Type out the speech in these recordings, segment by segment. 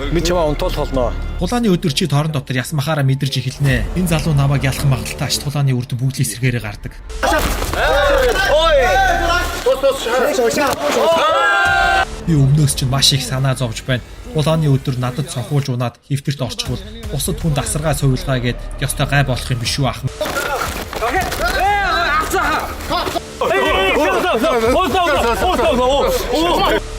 Би чамаа унтуул холноо. Тулааны өдөр чи тоорон дотор ясмахаараа мэдэрч эхэлнэ. Энэ залуу намайг ялах магадaltaй ач тулааны үрд бүгд эсрэгээрээ гардаг. Би өмнөөс чинь маш их санаа зовж байна. Тулааны өдөр надад цонхуулж унаад хэвтэрт орчихвол бусад хүнд асаргаа сувилгаа гээд ёстой гай болох юм биш үү ах.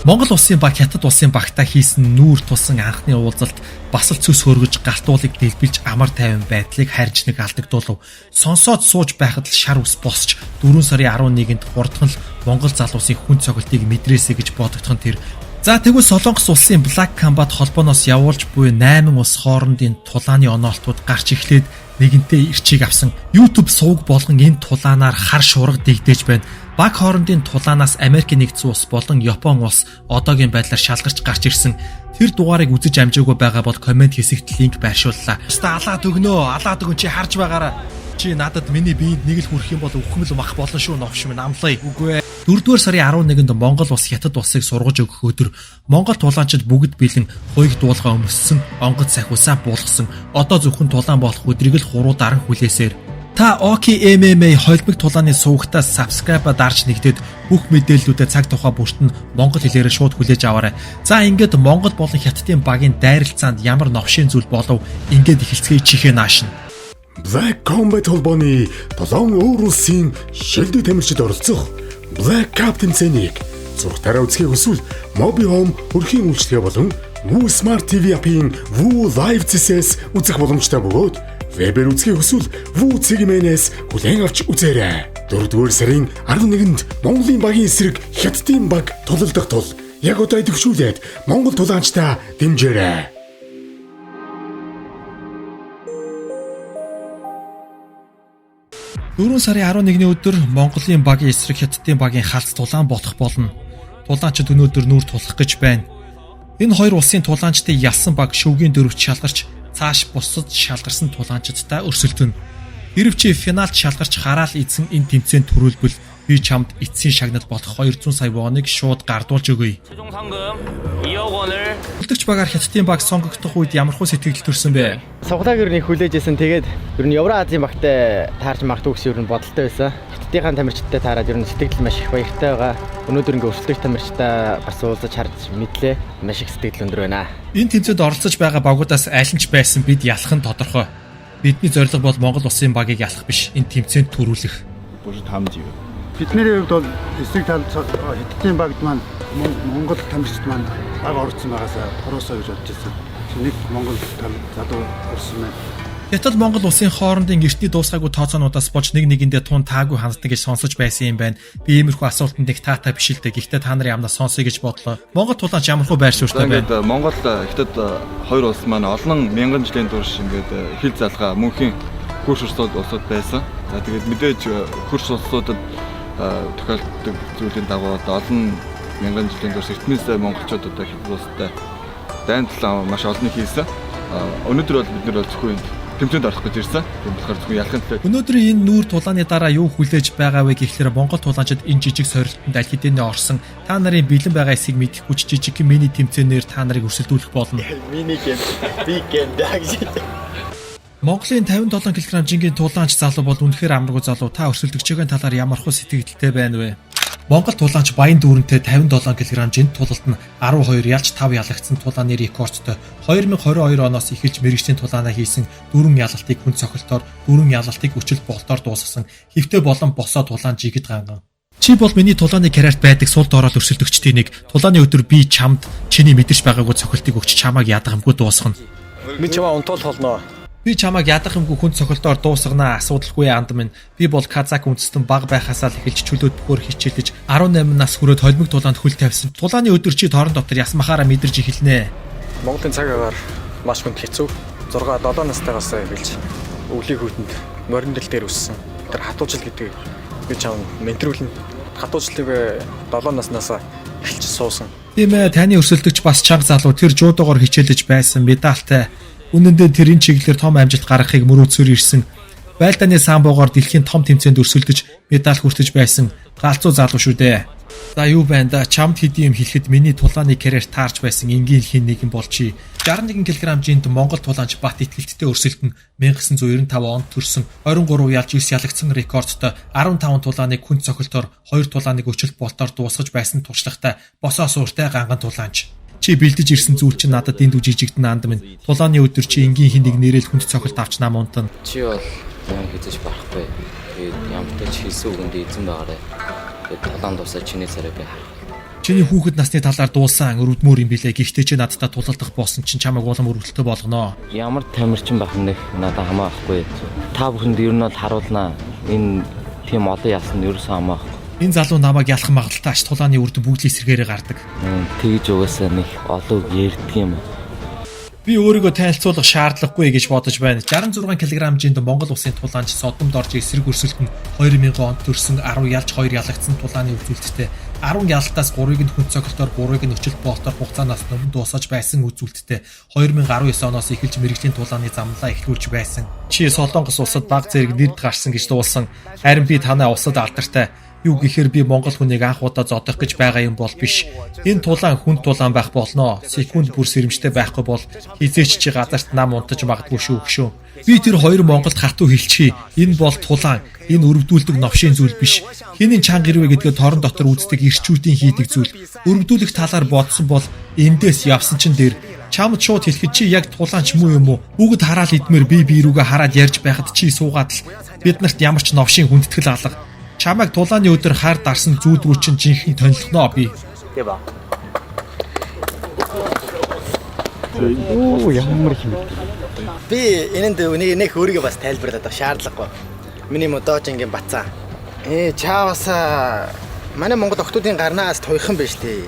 Монгол улсын баг Хятад улсын багтаа хийсэн нүүр тусан анхны уулзалт бас л цөс хөргөж галтуулыг дэлбэлж амар тайван байдлыг харж нэг алдагдуулав. Сонсоод сууж байхад л шар ус босч 4 сарын 11-нд хурдхан л Монгол залуусын хүн цогцолтыг мэдрээсэй гэж бодогдхон тэр. За тэгвэл Солонгос улсын Black Combat холбооноос явуулж буй 8 улс хоорондын тулааны оноолтууд гарч эхлээд нэгэнтээ ирчийг авсан. YouTube сувг болгон энэ тулаанаар хар шураг дэгдэж байна. Баг хоорондын тулаанаас Америк нэгдсэн улс болон Япон улс одоогийн байдлаар шалгарч гарч ирсэн. Тэр дугаарыг үзэж амжаагүй байгаа бол комент хэсэгт линк байршууллаа. Хаста алаад өгнө чи харж байгаараа. Чи надад миний биед нэг л хүрэх юм бол өвхмөл мах болно шүү новш минь амлая. Үгүй ээ. 4-р сарын 11-нд Монгол улс Хятад улсыг сургаж өгөх өдөр Монгол тулаанчид бүгд бэлэн хуйг дуулгаа өмссөн, онгод сахиусаа буулгасан. Одоо зөвхөн тулаан болох өдрийг л хуруу даран хүлээсээр. Та Oki MMA холбог тулааны сувгтаас subscribe дарж нэгдээд бүх мэдээллүүдэд цаг тухай бүрт нь монгол хэлээр шууд хүлээж аваарай. За ингээд Монгол болон Хятадын багийн дайралцаанд ямар новшийн зүйл болов ингээд эхэлцгээе чихээ наашна. Black Combat холбооны 7 өөр улсын шилдэг тамирчид оролцох Black Captain Цэнийг зургатаараа үзхийг хүсвэл MobiHome өрхийн үйлчлэгээ болон Woo Smart TV апын Woo Live зэсээс үзэх боломжтой бөгөөд вебээр үзхийг хүсвэл Woo цэгмэнээс хүлээн авч үзээрэй. 4-р сарын 11-нд Монголын багийн эсрэг Хятадын баг тулалдах тул яг одоо идэвхжүүлээд Монгол тулаанчтай дэмжээрэй. Дөрөв сарын 11-ний өдөр Монголын багийн эсрэг Хятадын багийн халц тулаан болох болно. Тулаанчид өнөөдөр нүүр тулах гэж байна. Энэ хоёр улсын тулаанчдын ялсан баг шүвгийн дөрөвт шалгарч цааш бусад шалгарсан тулаанчидтай өрсөлдөнө. Хэрв чи финалд шалгарч хараал эзэн энэ тэмцээнд төрүүлбэл би чамд эцсийн шагнал болох 200 сая воныг шууд гардуулж өгье. Үлдэгч багаар Хятадын баг сонгогдох үед ямархуу сэтгэл төрсөн бэ? Суглааг ер нь хүлээж исэн. Тэгээд ер нь Евразийн багтай таарч магадгүй гэсэн ер нь бодолтой байсан. Хятадын тамирчидтай таараад ер нь сэтгэл маш их баяртай байгаа. Өнөөдөр ингээ өрсөлдөгч тамирчтай бас уулзаж харж мэдлээ. Маш их сэтгэл өндөр байна. Энэ тэмцээнд оролцож байгаа багуудаас аль нь ч байсан бид ялах нь тодорхой. Бидний зорилго бол Монгол улсын багийг ялах биш, энэ тэмцээнд төрүүлэх. Бидний хувьд бол эсрэг талд Хятадын багт маань Монгол тамирчид маань баг орсон байгаасаа ороосоо гэж бодож байсан. Нэг Монгол залуу орсон байна. Хятад Монгол улсын хоорондын эртний дуусгаагүй тооцоонуудаас болж нэг нэгэндээ тун таагүй ханддаг гэж сонсож байсан юм байна. Би иймэрхүү асуултанд диктатаа биш л дээ. Гэхдээ та нарын амнаас сонсъё гэж бодлоо. Монгол тулаанч ямархуу байр суурьтай байна. Монгол Хятад хоёр улс маань олон мянган жилийн турш ингээд хил залгаа мөнхийн хөрш улсууд байсан. За тэгээд мэдээж хөрш улсуудад тохиолддог зүйлийн дагуу олон мянган жилийн турш эртнээс монголчууд одоо Хятад улстай дайн талаа маш олон хийсэн. Өнөөдөр бол бид нар зөвхөн тэмцээнд орох гэж ирсэн. Тийм болохоор зөвхөн ялахын төлөө. Өнөөдрийн энэ нүүр тулааны дараа юу хүлээж байгаа вэ гэхлээр Монгол тулаанчид энэ жижиг сорилтонд аль хэдийнэ орсон. Та нарын бэлэн байгаа эсийг мэдэхгүй ч жижиг мини тэмцээнээр та нарыг өрсөлдүүлэх болно. Мини гейм, big game гэж. Монголын 57 кг жингийн тулаанч залуу бол үнэхээр амаргүй залуу. Та өрсөлдөгчийн талаар ямар хөө сэтгэлдтэй байна вэ? Монгол тулаанч баян дүүрэнтэй 57 кг жинт тулалт нь 12 ялж 5 ялагдсан тулааны рекордтой. 2022 оноос эхэлж мэргэжлийн тулаанаа хийсэн 4 ялалтыг хүн цохилтоор 4 ялалтыг өчил болтоор дуусгасан. Хэвтэ болон босоо тулаан жигэд ганган. Чи бол миний тулааны карьерт байдаг сул доорол өрсөлдөгчдийн нэг. Тулааны өдөр би чамд чиний мэдэрч байгаагүй цохилтыг өгч чамааг ядгамгүй дуусгана. Би чамаа унтуул холноо. Би чамааг ядахымгүй хүн цохилтоор дуусгана асуудалгүй анд минь. Би бол Казак үндэстэн баг байхасаа л эхэлж чөлөөт бөхөр хичээлж 18 нас хүрээд холбог тулаанд хөл тавьсан. Тулааны өдөр чи тоорон дотор ясмахаараа мэдэрж эхэлнэ. Монголын цаг агаар маш хүнд хэцүү. 6-7 настайгаас эхэлж өвлийн хүйтэнд мориндэл дээр өссөн. Тэр хатуужил гэдэг би чам ментрүүлнэ. Хатуужилтыг 7 наснаас эхэлж суусан. Тийм ээ, таны өрсөлдөгч бас чанга залуу тэр жуудуугаар хичээлж байсан медальтай. Үнэн дээр тэрийн чиглэлээр том амжилт гаргахыг мөрөөдсөөр ирсэн. Байлдааны самбуугаар дэлхийн том тэмцээнд өрсөлдөж медаль хүртэж байсан галзуу залуу шүү дээ. За юу байна да? Чамд хэдий юм хэлэхэд миний тулааны карьер таарч байсан энгийн хин нэгэн бол чи 61 кг-д Монгол тулаанч Бат итгэлттэй өрсөлдөн 1995 онд төрсэн 23 ялж 9 ялагдсан рекордтой 15 тулааныг хүн цохилтоор 2 тулааныг өчөлт болтоор дуусгаж байсан туршлагатай босоо сууртай ганган тулаанч. Чи бэлдэж ирсэн зүйл чинь надад энд үжижигдэн анд минь. Тулааны өдөр чи энгийн хин нэг нэрэл хүнд цохилт авч нам унтан. Чи бол юм хийж барахгүй. Тэгээд ямтай ч хийсэн үгэнд эзэн байгаарэ. Тэгээд талаан дусаа чиний царай би харах. Чиний хүүхэд насны талаар дуусан өрөвдмөр юм билээ. Гэхдээ чи надтай тулалдах болсон чинь чамайг улам өрөвдөлтөй болгоноо. Ямар тамирчин байх нэх надад хамаахгүй. Та бүхэнд ер нь бол харуулнаа. Энэ тийм олон яасан нь ерөөсөө хамаахгүй. Энэ залуу намайг ялах магадaltaй ач тулааны үрдэн бүгд эсрэгээрээ гардаг. Тэгж угаасаа нэг олог ярьдаг юм. Би өөрийгөө танилцуулах шаардлагагүй гэж бодож байна. 66 кг-д Монгол улсын тулаанч Содомд орж эсрэг өрсөлдөн 2000 онд төрсэн 10 ялж 2 ялагдсан тулааны үзүүлэлттэй 10 ялалтаас 3-ыг нь хүн цогцолтоор 3-ыг нь өчөлт болтоор хугацаанаас өмнө дуусаж байсан үзүүлэлттэй 2019 оноос эхэлж мэрэгжлийн тулааны замлаа эхлүүлж байсан. Чи Солонгос улсад баг зэрэг нэрд гарсан гэж дуулсан. Харин би танай улсад алдартай. Юу гэхээр би монгол хүнийг анх удаа зодох гэж байгаа юм бол биш. Энэ тулаан хүн тулаан байх болно. Секунд бүр сэрэмжтэй байхгүй бол хизээч чи газарт нам унтаж магадгүй шүү. Би тэр хоёр монголд хатуу хэлчихье. Энэ бол тулаан. Энэ өрөвдүүлдэг новшийн зүйл биш. Хиний чанга ирвэ гэдгээ торон дотор үздэг ирчүүдийн хийдэг зүйл. Өрөвдүүлэх талаар бодсон бол эндээс явсан чин дээр чамд шууд хэлэхэд чи яг тулаанч муу юм уу? Бүгд хараал идмээр би рүүгээ хараад ярьж байхад чи суугаад л бид нарт ямар ч новшийн хүндэтгэл алга. Чамайг тулааны өдөр хаар дарсан зүүд рүү чинь жинхэнэ тонилгоноо би. Тэ ба. Оо ямар хэмээн. Би энэнд нэг өөрийгөө бас тайлбарлаад авах шаардлагагүй. Миний модоожингийн бацаа. Чааваса манай Монгол охтуудын гарнаас туйхан биш тий.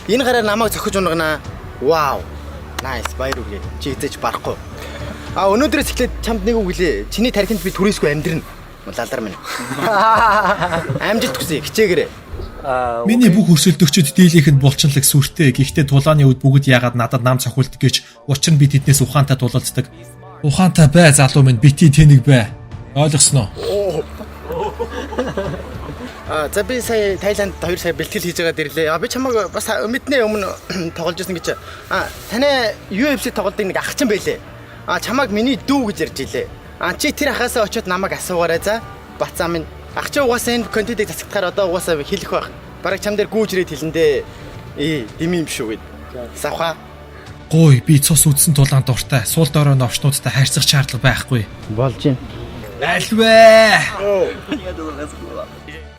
Энэ гараар намайг зохиж унгана. Вау. Nice баяр үгүй. Чи эзэж барахгүй. Өнөөдрөөс эхлээд чамд нэг үг хэлээ. Чиний тархинд би түрээсгүй амьдрна. Лалдар минь. Амжилт хүсье хичээгээрэй. Миний бүх өрсөлдөгчд дийлийнх нь булчинлаг сүртэй. Гэхдээ тулааны үед бүгд яагаад надад нам цохилдог гэж учир нь би тэднээс ухаантай тулалддаг. Ухаантай бай залуу минь бити тэнэг бай. Ойлгосноо? За би сая Таиланд 2 сая бэлтгэл хийж байгаа дэрлээ. Би чамайг бас мэднэ өмнө тоглож ирсэн гэж. Танай UFC тоглолтын нэг ах чинь байлээ. Чамайг миний дүү гэж ярьж илээ. Чи тэр ахаасаа очиод намайг асуугаарай за. Бацаа минь. Ах чи угаасаа энэ контентыг засагдахаар одоо угаасаа хэлэх байх. Бараг чам дээр гүүжрээд хэлэндээ. Дими юм шүү гэд. Савха. Гой би цус үдсэн тулаан дуртай. Суул дорой новчнуудтай харьцах шаардлага байхгүй. Болж юм. Альвэ.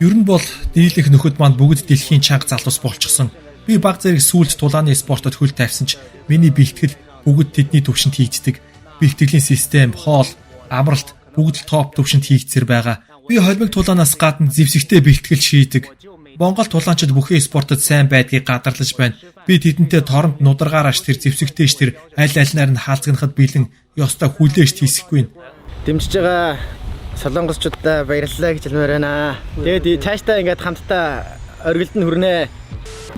Ер нь бол дийлэх нөхөд манд бүгд дэлхийн чанга залуус болчихсон. Би баг зэрэг сүүлд тулааны спортод хөл тавьсан ч миний бэлтгэл бүгд тэдний төвшөнд хийгддэг. Бэлтгэлийн систем, хоол, амралт бүгд топ төвшөнд хийгдсээр байгаа. Би холимог тулаанаас гадна зэвсэгтэй бэлтгэл шийдэг. Монгол тулаанчид бүхэн спортод сайн байдгийг гадарлаж байна. Би тэдэнтэй торонд нударгаараш тэр зэвсэгтэйш тэр аль альнаар нь хаалцгнахад бэлэн ёстой хүлээш хийсэхгүй. Дэмжиж байгаа солонгосчуудаа баярлалаа гэж хэлмээр байна. Тэгээд цаашдаа ингээд хамтдаа оргилд нь хүрнэ.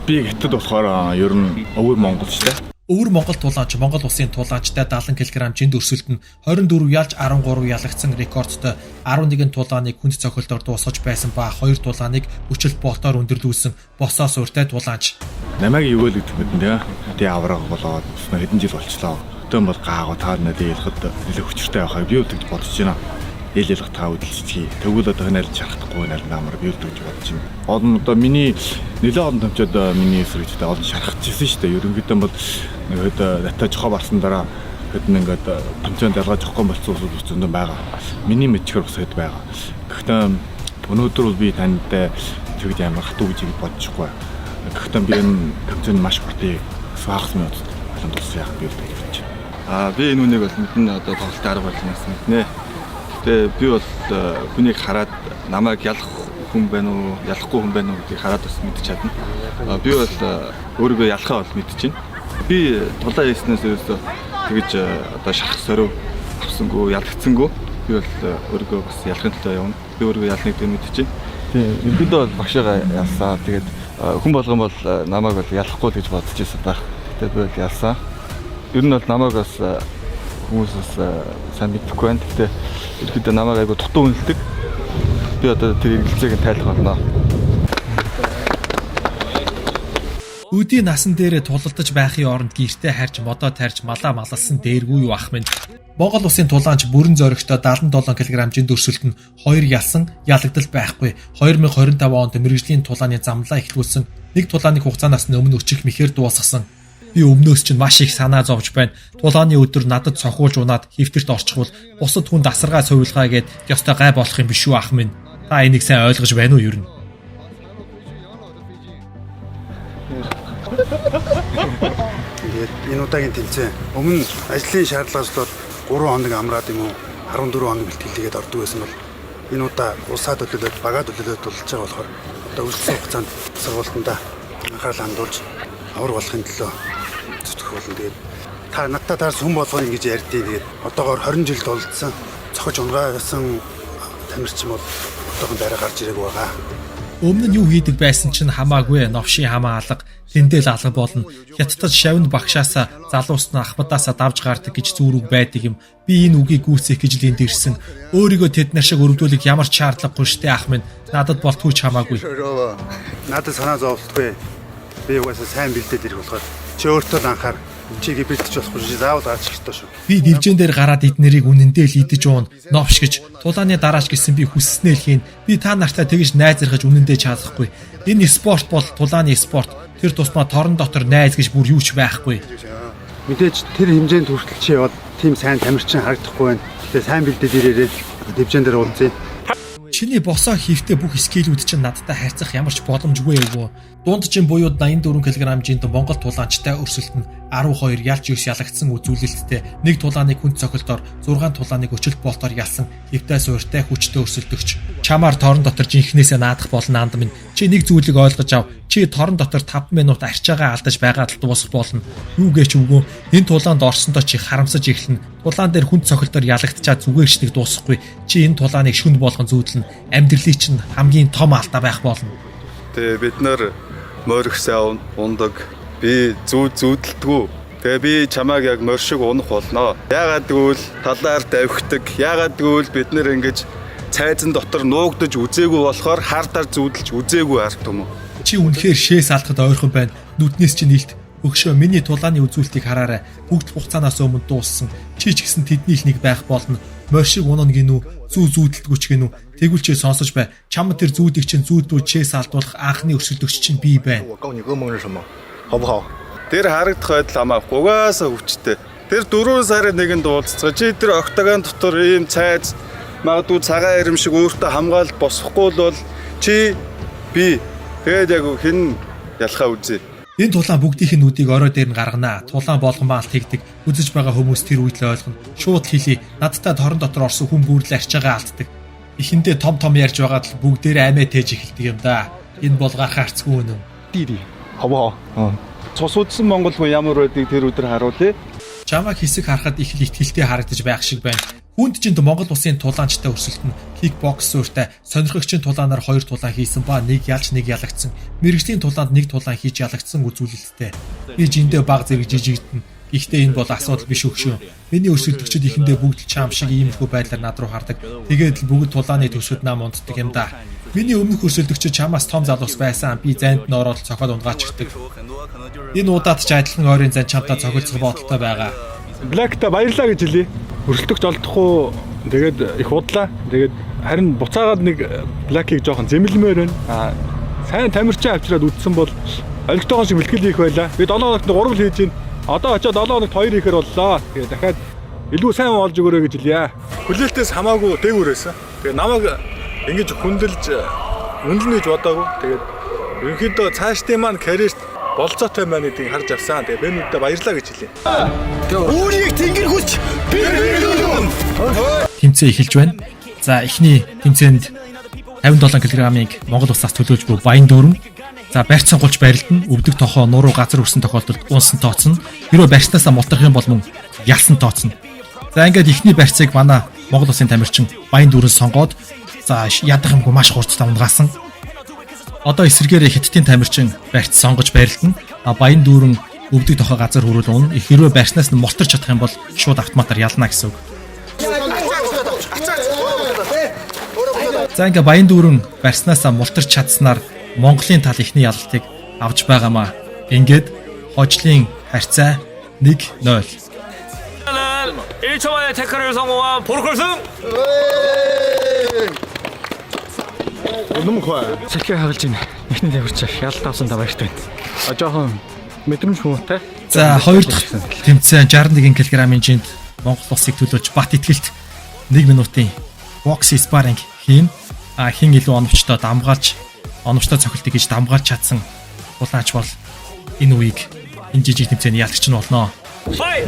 Би хятад болохоор ер нь өвөр монголчтай. Өвөр монгол тулаанч Монгол улсын тулаанчтай 70 кг жинд өрсөлдөн 24 ялж 13 ялагдсан рекордтой 11 тулааныг хүнд цохилтоор дуусгаж байсан ба 2 тулааныг өчөлт болтоор өндөрлүүлсэн босоо сууртай тулаанч. Намайг юу л гэдэг юм бэ? Тэ авраг болоод хэдэн жил болчлоо. Төн бол гаагуу таарна дийлэхэд нэлээд хүчтэй байхаа би юу гэж бодож байна. Ээлэлх таа үдэлцгий. Тэгвэл одоо ханаар шарахгүй нар намар би юу гэж бодож байна. Одоо миний нэлээд олон томчууд миний эсрэгчтэй олон шархчихсан шүү дээ. Ерөнхийдөө бол нэг дата жохоо барсан дараа хэд нэгээд томчонд ялгаж жохгүй болцсон хүмүүс зөндөө байгаа. Миний мэдчээр бас хэд байгаа. Гэхдээ өнөөдөр бол би тантай тэгж амар хатуу гэж бодчихгүй. Гэхдээ би энэ томчонд маш хүртээ фахс мэд олон тус яг би гэж бодож байна. Би энэ үнийг бол мэднэ одоо тоглолтын арга барилнаас мэднэ. Тэгээ би бол хүнийг хараад намайг ялах хүн байна уу, ялахгүй хүн байна уу гэдгийг хараад бас мэдчих чадна. Би бол өөрийгөө ялахаа бол мэдчихэв. Би тулаан хийснээс ерөөсөө тэгж одоо шарах сорив авсангүй, ялагдсангүй. Би бол өөрийгөө бас ялахын төлөө явна. Би өөрийгөө ялныг дээ мэдчихэв. Тийм, ерөнхийдөө бол багшаагаа ялсаа. Тэгээд хүн болгон бол намайг бол ялахгүй гэж бодож байсан байх. Тэгээд би бол ялсаа. Ер нь бол намайг бас хүмүүсээс сайн мэдхгүй байна. Гэхдээ ерөнхийдөө намайг айгу дутуу үнэлдэг. Би одоо тэр эргэлзээг нь тайлах болно. Өдийн насан дээр тулалдаж байхын оронд гэртээ харж модоо тарьж малаа малалсан дээргүй юу ах минь. Монгол улсын тулаанч бүрэн зоригтой 77 кг хэмжээнд өрсөлдөн 2 ялсан ялагдал байхгүй. 2025 онд мэргэжлийн тулааны замлаа эхлүүлсэн. Нэг тулааны хугацаанаас өмнө өчиг мэхээр дуусгасан. Би өмнөөс чинь маш их санаа зовж байна. Тулааны өдөр надад цохиулж унаад хэвтэрт орчихвол бусад хүнд асаргаа сувилгаа гэд ёстой гай болох юм биш үү ах минь. Та энийг сайн ойлгож байна уу ер нь? Тэгээд энэ удаагийн тэмцээн өмнө ажлын шаардлагаас бол 3 хоног амраад юм уу 14 хоног бэлтгэлгээд ордог байсан бол энэ удаа улсаа төлөөлөд багаа төлөөлөд тулж байгаа болохоор одоо үлдсэн хугацаанд сургалтандаа анхаарал хандуулж авар болохын төлөө зүтгэх болно. Тэгээд та надтай таарс хүн болгоно гэж ярьдیں۔ Тэгээд одоогоор 20 жил тулдсан цохиж унгаагсан тамирчин бол одоохон дараа гарч ирээгүй байгаа. Өмнө нь юу хийдэг байсан чинь хамаагүй новшийн хамаа алга тэндэл алга болно. Хятадд шавнд багшаас залуусна ахмадаасаа давж гардаг гэж зүрэг байдаг юм. Би энэ үгийг гүйцэх гэж л энд ирсэн. Өөрийгөө тэд нар шиг өргөдүүлэх ямар ч шаардлагагүй штэ ах минь. Надад болтгүй ч хамаагүй. Надад санаа зовлтгүй. Би угаасаа сайн бэлдээд ирэх болохоор чи өөртөө л анхаар. Чигээ бэлдэж болохгүй чи заавал гарч хэрэгтэй шүү. Би дивжэн дээр гараад эднэрийг үнэндээ л идэж уун, новш гэж тулааны дараач гэсэн би хүсснээ л хийн. Би та нартай тэгж найзархаж үнэндээ чадахгүй. Энэ спорт бол тулааны спорт. Тэр тусмаа торон дотор найз гэж бүр юу ч байхгүй. Мэдээж тэр хэмжээнд хүртэл чи яваад тийм сайн тамирчин харагдахгүй байна. Тэгээ сайн бэлдээд ирээрээ дивжэн дээр уулзъя. Чиний босоо хийвтэй бүх скилүүд чинь надтай харьцах ямар ч боломжгүй юу? Дунд чин буюу 84 кг хэмжээнд Монгол тулаанчтай өрсөлдөн 12 ялж 9 ялагдсан үзүүлэлттэй нэг тулааны хүн цохилдоор 6 тулааныг өчөлт болтоор ялсан хэвтэй суурьтай хүчтэй өрсөлдөгч. Чамаар торон дотор жинхнээсээ наадах болно анд минь. Чи нэг зүйлийг ойлгож ав. Чи торон дотор 5 минут арчаагаа алдаж байгаад л дуусах болно. Юу гээч үгүй. Энэ тулаанд орсондоо чи харамсаж эхэлнэ. Тулаан дээр хүн цохилдоор ялагдчаад зүгээр ч нэг дуусахгүй. Чи энэ тулааныг шүн болгон зүүдлэн амьдралын чинь хамгийн том алдаа байх болно. Тэгээ бид нар морьхсаа ундаг. Би зүүдэлдэггүй. Тэгээ би чамааг яг морь шиг унах болно. Яагаад гэвэл талаар давхидаг. Яагаад гэвэл бид нэр ингэж цайзан дотор нуугдаж үзээгүй болохоор хардаар зүүдэлж үзээгүй арт юм уу? Чи үнэхээр шээс алдахад ойрхон байна. Нүднээс чи нийлт өгшөө миний тулааны үзүүлэлтийг хараарай. Бүгд хугацаанаас өмнө дууссан. Чи ч гэсэн тэдний л нэг байх болно. Морь шиг унана гинүү, зүүдэлдэггүй ч гинүү. Тэгвэл чи сонсож бай. Чам тэр зүүдийг чинь зүүдлүү чээс алдуулах анхны өрсөлдөгч чинь би байна. Тэр харагдах байдал хамаагүй угаасаа хүчтэй. Тэр 4 сарын нэгэнд уулзцгаа. Чи тэр октагон дотор ийм цайз магадгүй цагаан ирэм шиг өөртөө хамгаалалт босохгүй бол чи би тэгээд яг хэн ялхаа үзье. Энэ тулаан бүгдийнх нь нүдийг орой дээр нь гарганаа. Тулаан болгомаал тэгдэг. Үзэж байгаа хүмүүс тэр үед л ойлгоно. Шууд хэлий. Надтай торон дотор орсон хүн бүрл арчаагаа алддаг. Эхэндээ том ярьж байгаад л бүгдээрээ амиа тээж эхэлдэг юм да. Энэ бол гарах арцгүй үнэн. Дири. Хаваа. Цус удсан Монгол хүн ямар байдгийг тэр өдөр харуулъя. Чамаг хэсэг харахад их л ихтгэлтэй харагдаж байх шиг байна. Хүнд чинь Монгол улсын тулаанчтай өрсөлдөн кикбокс суурьтай сонирхогчийн тулаанаар 2 тулаан хийсэн ба нэг ялж нэг ялагдсан. Мэргэжлийн тулаанд нэг тулаан хийж ялагдсан үзүүлэлттэй. Би жиндээ баг зэрэг жижигдэн. Гэхдээ энэ бол асуудал биш өгшөө. Миний өрсөлдөгчид ихэндээ бүгд чам шиг иймэрхүү байдлаар над руу хардаг. Тэгээд л бүгд тулааны төсөд нам унтдаг юм да. Миний өмнөх өрсөлдөгчид чамаас том залуус байсан. Би зайд нь ороод цохоод унгаачихдаг. Энэ удаад ч адилхан ойрын зан чамтай цохилцох бодолтой байгаа. Блэкта баярлаа гэж хэлье. Өрсөлдөгч олдохгүй тэгээд их удлаа. Тэгээд харин буцаагаад нэг блэкийг жоохон зэмлэмээр байна. Сайн тамирчин авчираад үдсэн бол олигтойгоо шиг бэлтгэл хийх байлаа. Би 7 хоногт 3 л хийж гин. Одоо очиод 7 хоногт 2 хийхээр боллоо. Тэгээд дахиад илүү сайн олж өгөөрэй гэж хэлье. Хүлээлтээс хамаагүй дээгүүрээсэн. Тэгээд намайг ингэж хүндэлж үнэлнэ гэж бодоагүй. Тэгээд ерөнхийдөө цаашдын маань карьерт болцоотой маань гэдгийг харж авсан. Тэгээд бэнүүддээ баярлаа гэж хэлье. Үүнийг тэнгэр хүч би Тэмцээн эхэлж байна. За эхний тэмцээнд 57 кг-ыг Монгол улсаас төлөөж буй Баян дүүрэн. За барьц сонгуулж барилдана. Өвдөг тохоо нуруу газар өрсөн тохиолдолд унсан тооцно. Хэрвээ барьцнаасаа мултрах юм бол мөн ялсан тооцно. За ингээд эхний барьцыг манай Монгол улсын тамирчин Баян дүүрэн сонгоод за ядах юмгүй маш хурцтай унгаасан. Одоо эсэргээр Хятадын тамирчин барьц сонгож барилдана. Баян дүүрэн өвдөг тохоо газар хүрүүл уун. Хэрвээ барьцнаас нь мултарч чадах юм бол шууд автоматар ялна гэсэн үг. За ингээ Баян дүүрэн барьцнаасаа мултарч чадсанаар Монголын тал ихний ялалтыг авч байгаамаа Ингээд хожлын харьцаа 1-0. 1초 만에 태클을 성공한 보르콜승. Сэлхээ хагалж ийн. Эхний тавирч ялалт авсан та баяртай байна. Жоохон мэдрэмж муутай. За хоёр дахь тэмцээн 61 кг-ийн жинд Монгол улсыг төлөөж бат итгэлт 1 минутын бокс спарринг хийн. Хин илүү оновчтой цохилтыг гэж дамгаалж чадсан улаач бол энэ үеийг энэ жижиг тэмцээний яалтч нь болно. 파이.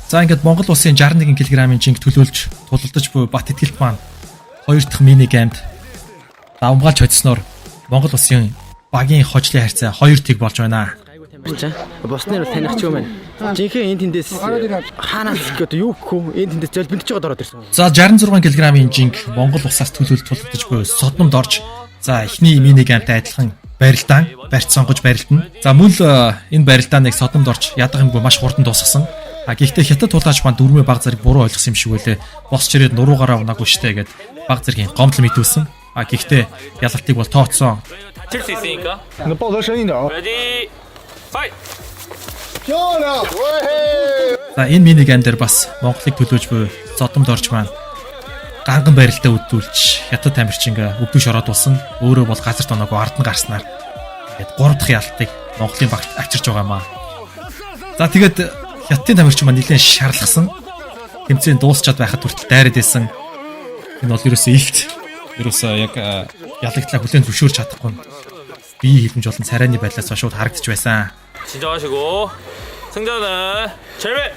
За ингээд Монгол улсын 61 кг-ийн жинг төлөөлж тулалдаж буй бат итгэлт маань хоёр дахь мини геймд давмгаалж хоцсноор Монгол улсын багийн хожлын харьцаа 2-1 болж байна. Босноор таних ч юм байна. Жинхэнэ энэ тэндээс хаанаас одоо юу гэв энэ тэндээс золбинтж байгаад ороод ирсэн. За 66 кг-ийн жинг Монгол улсаас төлөөлж тулалдаж буй содномд орж за эхний мини геймтэй адилхан барилдаан барьц сонгож барилдана. За мөн л энэ барилдааныг содномд орж ядах юмгүй маш хурдан дуусгасан. Гэхдээ хятад тулаач маань дөрмөө баг зэрэг буруу ойлгосон юм шиг байлээ. Босч ирээд нуруугаараа унаагүй штэ гэд баг зэргийн гомдол мэдүүлсэн. Гэхдээ ялалтыг бол тооцсон. 칠 수 있으니까. 那报得声音的啊。 레디. 파이. За энэ мини гейм дээр бас Монголыг төлөөж буй зодомд орж маань ганган барилтаа үдүүлж хятад тамирчингаа өвдөж ороод улсан. Өөрөө бол газар тоноогүй ард нь гарснаар ингээд 3 дахь ялтыг Монголын багт авчирч байгаа маа. За тэгээд хятадын тамирчин маань нэлээд шаарлахсан. Тэмцээн дуусчаад байхад хүртэл дайраад байсан. Энэ бол ерөөсөө яг ялагдлаа хүлээн зөвшөөрч чадахгүй. Бие хилэмж болон царайны байдлаас шууд харагдаж байсан. 진정하시고 승자는 제외.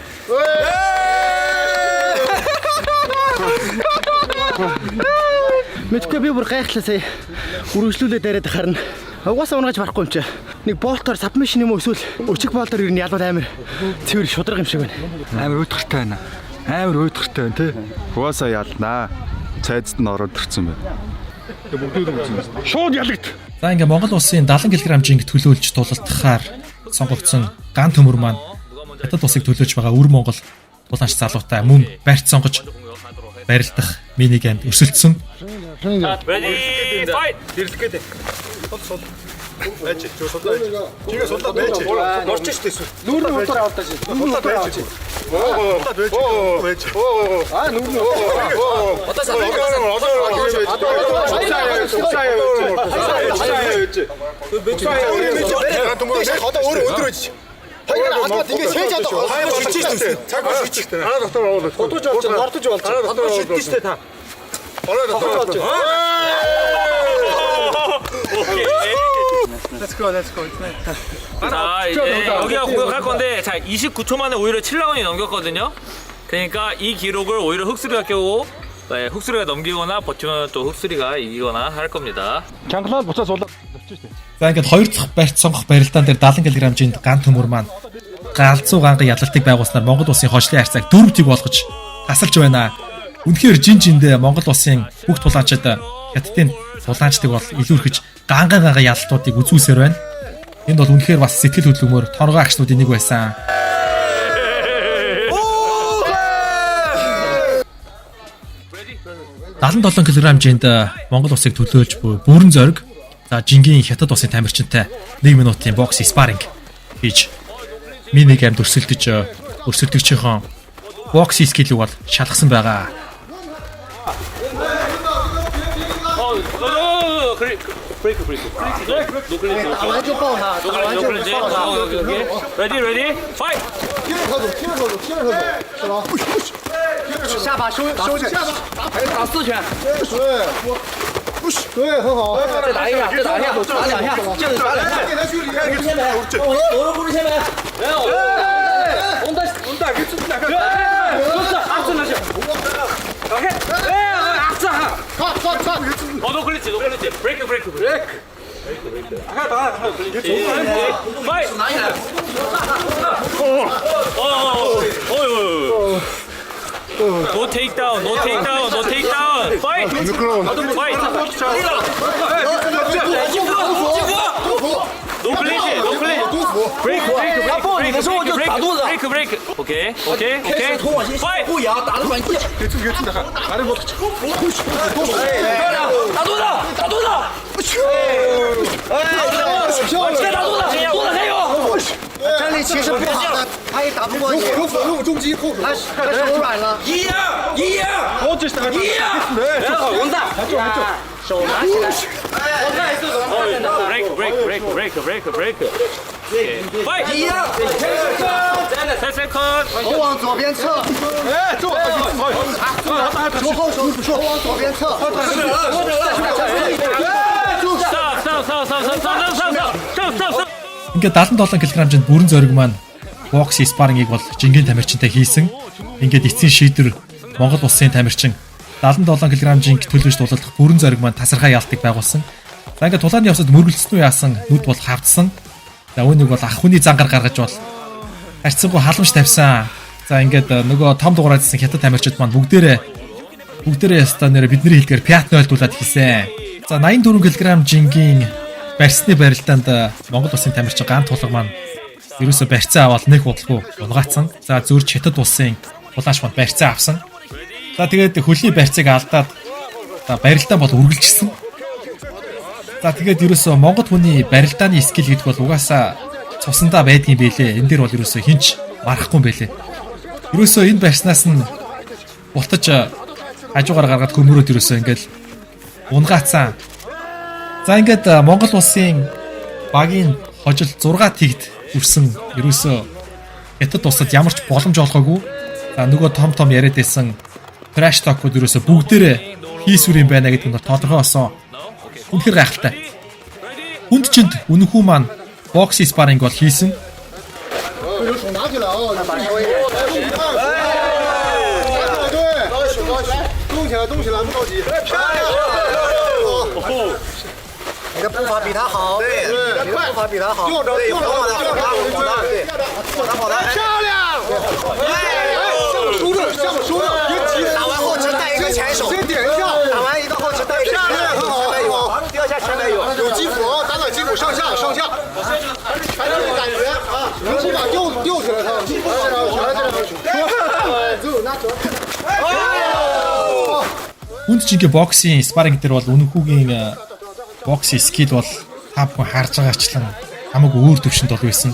Мэдгүй би бүр гайхлаасаа үргэлжлүүлээд дараад харна. Угаасаа унгаж барахгүй юм чи. Нэг болтоор сабмишн юм уу эсвэл өчиг болтоор ер нь ялууд амар цэвэр шудраг юм шиг байна. Амар уйдгартай байна. Амар уйдгартай байна тий. Хугасаа ялнаа. Цайзд нь ороод ирсэн байна. Шууд ялагт. За ингээ Монгол улсын 70 кг жинг төлөөлж тулалдахаар сонгогдсон ган төмөр маань хятад улсыг төлөөж байгаа өр Монгол тулаанч залуутай мөн барьц сонгож барилдах мини геймд өрсөлдсөн. 레디. 파이. Байж. Чигээ сулаад байж. Орч штэ. Нүүр нь утгаар аваад тааш. Сулаад байж. Байж. Аа нүүр нь. Одоо өөрөө өдөр байж. Хоёр хадаад ингэ шээж чадах. Хичээсэн. Цаг шийчихтэй. Араа дотор оолоо. Хотож болж мартаж болж. Хадаа шийдэж штэ та. Ороо дотор болж. Let's go. 자 이제 여기가 공격할 건데 자 29초 만에 오히려 7라운이 넘겼거든요. 그러니까 이 기록을 오히려 흑수비가 깨고 훅수리가 넘기거나 버티면 또 훅수리가 이기거나 할 겁니다. Чангалаад буцаа суулаад навчиж штэ. За ингээд хоёр дахь барьц сонгох барилдаан дээр 70 кг-ийн ган төмөр маань галзуу ганга ялалтыг байгуулснаар Монгол улсын хожлын харьцааг 4-ийг болгож тасалж байна. Үнэхээр жинжиндээ Монгол улсын бүх тулаачид хятадын тулаачдыг бол илүүрхэж ганга ялалтуудыг үзүүлсээр байна. Энд бол үнэхээр бас сэтгэл хөдлөмөр торгоо агчнуудын нэг байсан. 77 кг-нд Монгол улсыг төлөөлж буй бүрэн зориг за жингийн хятад улсын тамирчинтай 1 минутын бокс спарринг хийж мини геймд өрсөлдөгчийн бокс скиллийг бол шалгасан байгаа. Ready, fight! 下巴收起，打4拳，对，很好，再打一下，打2下，接着打2下，给他去里面，我都不是前面，没有，我们打给2个，아스 나시, 오케이, 아스 하, 너 클리치, 브레이크. 파이트! No takedown. Fight! Fight! No clinch. Break. Okay. Fight! 不摇，打得反击。打肚子！肚子还有。站立其实不好的，他也打不过你。有重击后手，他手软了。一样。王大，手拿起来。Break. Fight! 一样。 10 seconds. 头往左边侧。手后手，头往左边侧。 Stop. Ингээд 77 кг-нд бүрэн зориг маань бокс спаррингийг бол жингийн тамирчинтай хийсэн. Ингээд эцсийн шийдвэр Монгол улсын тамирчин 77 кг-ийн төлөвч тулалдах бүрэн зориг маань тасархай ялтыг байгуулсан. За ингээд тулааны явцад мөргөлдсөн үү яасан нүд бол хавдсан. За үүнийг бол ах хүний зангаар гаргаж бол харьцангуй халамж тавьсан. За ингээд нөгөө том дугаараадсан хятад тамирчид маань бүгдээрээ ястаа нэр бидний хэлгээр пятны ойлдуулаад хийсэн. За 84 кг жингийн барьсны барилдаанд Монгол улсын тамирчин ган тулга маань ерөөсө барьцаа аваад нэг худалгүй унгаацсан. За зөрж хятад улсын тулаач маань барьцаа авсан. За тэгээд хөлийн барьцыг алдаад за барилдаан бол үргэлжилсэн. За тэгээд ерөөсө Монгол хүний барилдааны скил гэдэг бол угаасаа цусандаа байдгийн байлээ. Энэ дээр бол ерөөсө хинч марахгүй юм байлээ. Ерөөсө энэ барьснаас нь бултаж хажуугаар гаргаад көмөрөөд ерөөсө ингээл унгаацсан. За ингээд Монгол улсын багийн хожил 6 тэгд хүрсэн ерөөсөө хятад улсад ямар ч боломж олгоогүй. За нөгөө том яриад байсан trash talk-ууд ерөөсөө бүгдээрээ хийсвэр юм байна гэдэг нь тодорхой болсон. Үнэхээр гайхалтай. Хүнд чинд үнэхүү маань бокс спарринг бол хийсэн.你的步伐比他好，对，你的步伐比他好，对，跑的，对，跑的漂亮，向我输入，打完后期带一个前手，先点一下，打完一个后期带一个前手，第二下前面有击斧，打打击斧上下，还有感觉啊，能不把吊起来他，Үнд чинь боксing спарринг дээр бол үнэхүүгийн бокс скил бол та бүхэн харж байгаачлан хамаагүй өөр төвшөнд бол байсан.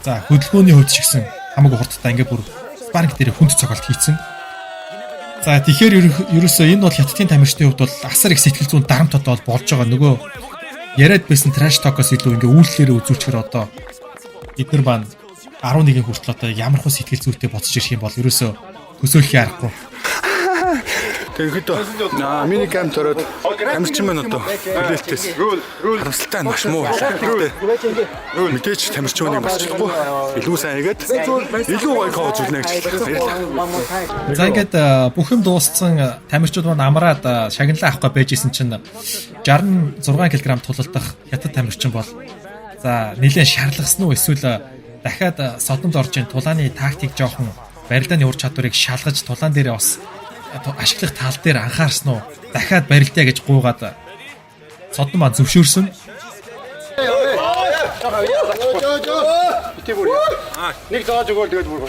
За хөдөлгөөний хувьд ч гэсэн хамаагүй хурдтай ингээд бүр спарринг дээр хүнд цогцолт хийцэн. За тэгэхээр ерөөсөө энэ бол хятадын тамирчдын хувьд бол асар их сэтгэл зүйн дарамт бол болж байгаа. Нөгөө яриад байсан trash talk-оос илүү ингээд үйлчлэлээр үзүүлчихээр одоо бид нар маань 11 хүртэл одоо ямар хөө сэтгэл зүйтэй боцож ирэх юм бол ерөөсөө төсөөлөх аргагүй. Тэгэхэд миний камт ороод тамирчин маань одоо хүлээлтээс харамсалтай маш муу байлаа. Мэдээж тамирчин хүний босчлохгүй илүү сайн хийгээд илүү гоё код үзүүлнэ гэж баярлалаа. За ингээд бүх юм дууссан тамирчид маань амраад шагналаа авахгүй байжсэн чинь 66 кг тулалдах хятад тамирчин бол за нэлээд шаарлгасан уу эсвэл дахиад содомд орж ин тулааны тактик жоохон барилдааны ур чадварыг шалгаж тулаан дээрээ бас ашиглах тал дээр анхаарсан уу? Дахиад барилдаа гэж гуугаад содон маань зөвшөөрсөн. Нэг зааж өгөөл тэгээд бүр.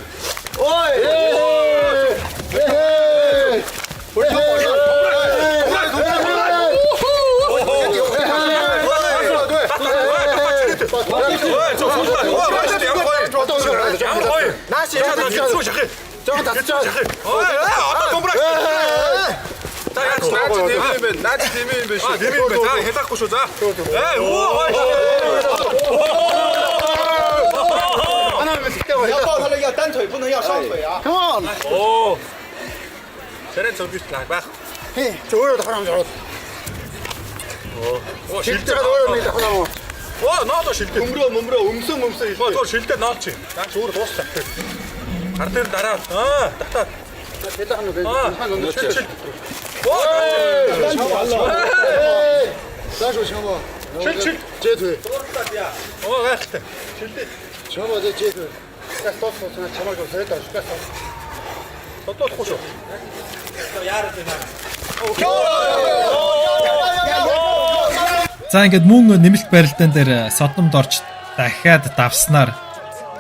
За ингээд мөн нэмэлт барилдаан дээр содомд орж дахиад давснаар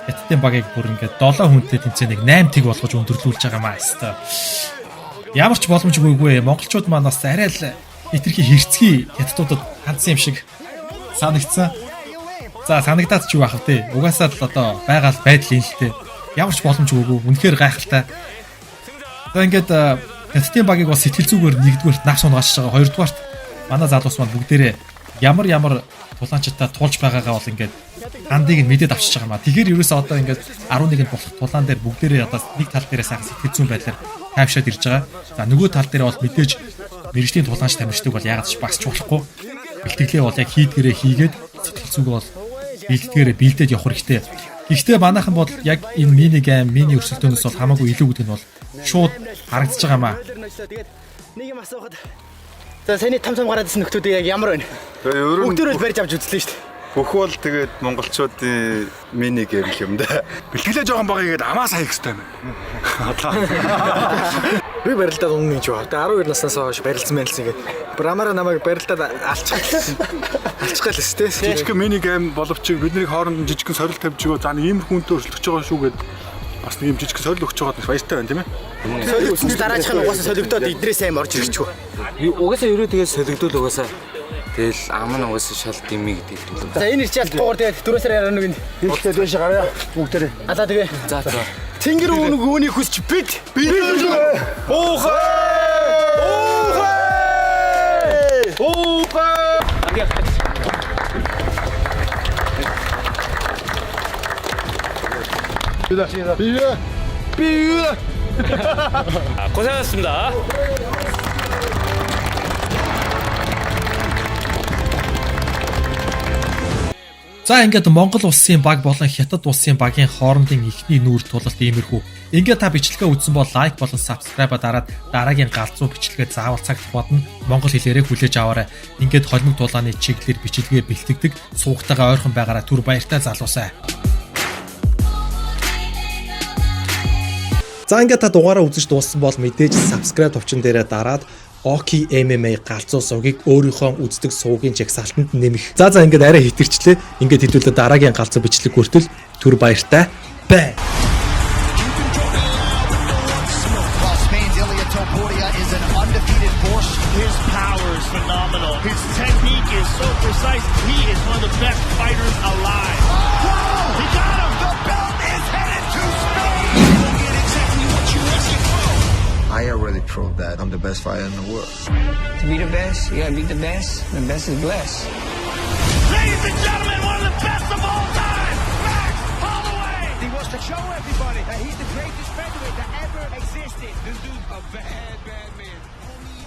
хятадын багийг бүр ингээд 7 хүнтэй тэмцээнийг 8 тэг болгож өндөрлүүлж байгаа маа хэвээр. Ямар ч боломжгүйгүй монголчууд маань бас арай л хитрхи хэрцгий хятадуудад хандсан юм шиг санагдсан. За санагдаад ч юу ах вэ? Угаасаа л одоо байгаль байдал юм л дээ. Ямар ч боломжгүйгүй үнэхээр гайхалтай. За ингээд хятадын багийг бас сэтгэл зүгээр нэгдүгээр навс унгаач байгаа. Хоёрдугаарт манай залуус маань бүгдээрээ ямар тулаанчтай тулж байгаагаа бол ингээд хандыг нь мэдээд авчиж байгаа маа. Тэгэхээр ерөөсөө одоо ингээд 11-нд болох тулаан дээр бүгдээрээ одоо нэг тал дээрээ сайхан сэтгэл зүйн байдлаар тайвшаад ирж байгаа. За нөгөө тал дээр бол мэдээж мэрэгжлийн тулаанч тамирчдаг бол ягаад ч багсч болохгүй. Бэлтгэлээ бол яг хийдгээрээ хийгээд сэтгэл зүг бол бэлтгэрээ бэлдээд явах хэрэгтэй. Гэхдээ манайхан бол яг энэ мини гейм, мини өрсөлдөөнөөс бол хамаагүй илүү гэдэг нь бол шууд харагдаж байгаа маа. Нэг юм асуухад. За саяны там гараад ирсэн нөхдүүдийг яг ямар байна? Бүгдөө л барьж авч үзлээ шүү дээ. Бүх бол тэгээд монголчуудын мини гейм юм да. Бэлтгэлээ жоохон баг игээд амаа сая хэвчтэй байна. Би барилдаад унна гэж байна. Тэгээ 12 наснаас хойш барилдсан байлсан гээд. Брамаараа намайг барилдаад алчгаалсан. Алчгаал өстэй. Жижигхэн мини гейм боловч бидний хооронд жижигхэн сорил тавьж өгөө. За нэг ийм хүнтэй өрсөлдөж байгаа шүү гээд бас нэг юм жижигхэн сорил өгч байгаад баяртай байна тийм ээ. Сорил өснөс дараачих нь угаасаа солигдоод идрээ сайн орж ирчихв. Угаасаа ерөө тэгээд солигдвол угаасаа тэгэл ам нь угаасаа шал дими гэдэг юм. За энэ ирчээл дугаар тэгээд 4 сар яраа нэг нь. Ихтэй дэше гараа бүгдээрээ. Алаа тэгээ. За за. Тэнгэр өөнийг хүсч бид. Уухай! 고생하셨습니다. За ингээд Монгол улсын баг болон Хятад улсын багийн хоорондын ихний нүүр тулалт иймэрхүү. Ингээд та бичлэгээ үзсэн бол лайк болон subscribe дараад дараагийн галзуу бичлэгээ заавал цагт бодно. Монгол хэлээрээ хүлээж аваарай. Ингээд холимог тулааны чиглэлээр бичлэгээ бэлтгэдэг суугтайгаа ойрхон байгаараа түр баяртай залуусаа. За ингээд та дугаараа үзэж дууссан бол мэдээж subscribe товчон дээрээ дараад Оки MMA галзуу сувгийг өөрийнхөө үздэг сувгийн жагсаалтанд нэмэх. За ингээд арай хитэрчлээ. Ингээд хэдүүлээ дараагийн галзуу бичлэг хүртэл түр баяртай бай. His power is phenomenal. His technique is so precise. He is one of the best fighters alive. Whoa! He got him! The belt is headed to Spain! You'll get exactly what you asking for. I already proved that I'm the best fighter in the world. To be the best, you gotta beat the best. The best is blessed. Ladies and gentlemen, one of the best of all time, Max Holloway! He wants to show everybody that he's the greatest featherweight that ever existed. This dude's a bad man.